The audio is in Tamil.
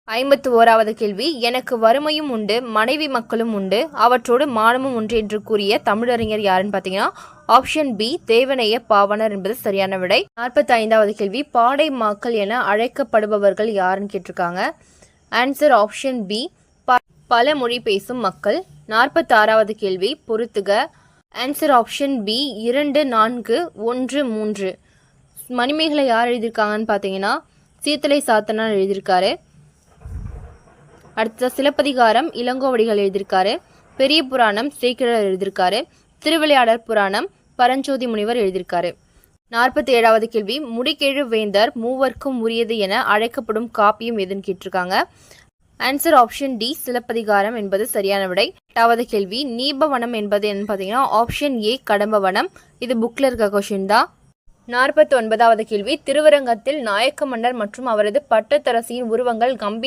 51வது கேள்வி, எனக்கு வறுமையும் உண்டு மனைவி மக்களும் உண்டு அவற்றோடு மானமும் உண்டு என்று கூறிய தமிழறிஞர் யாருன்னு பார்த்தீங்கன்னா ஆப்ஷன் பி தேவனைய பாவனர் என்பது சரியான விடை. 45வது கேள்வி, பாடை மாக்கள் என அழைக்கப்படுபவர்கள் யாருன்னு கேட்டிருக்காங்க. ஆன்சர் ஆப்ஷன் பி பல மொழி பேசும் மக்கள். 46வது கேள்வி பொறுத்துக. Answer option B 2, 4, 1, 3. மணிமேகலை யார் எழுதியிருக்காங்கன்னு பார்த்தீங்கன்னா சீத்தலை சாத்தனார் எழுதியிருக்காரு. அடுத்த சிலப்பதிகாரம் இளங்கோவடிகள் எழுதியிருக்காரு. பெரிய புராணம் சேக்கிழார் எழுதியிருக்காரு. திருவிளையாடற் புராணம் பரஞ்சோதி முனிவர் எழுதியிருக்காரு. 47வது கேள்வி, முடிகேழு வேந்தர் மூவர்க்கும் உரியது என அழைக்கப்படும் காப்பியம் எதுன்னு கேட்டிருக்காங்க. ஆன்சர் ஆப்ஷன் டி சிலப்பதிகாரம் என்பது சரியான விடை. 8வது கேள்வி, நீபவனம் என்பது என்னன்னு பார்த்தீங்கன்னா ஆப்ஷன் ஏ கடம்பவனம். இது புக்கில் இருக்க கொஷின் தான். 49வது கேள்வி, திருவரங்கத்தில் நாயக்க மன்னர் மற்றும் அவரது பட்டத்தரசியின் உருவங்கள் கம்பீர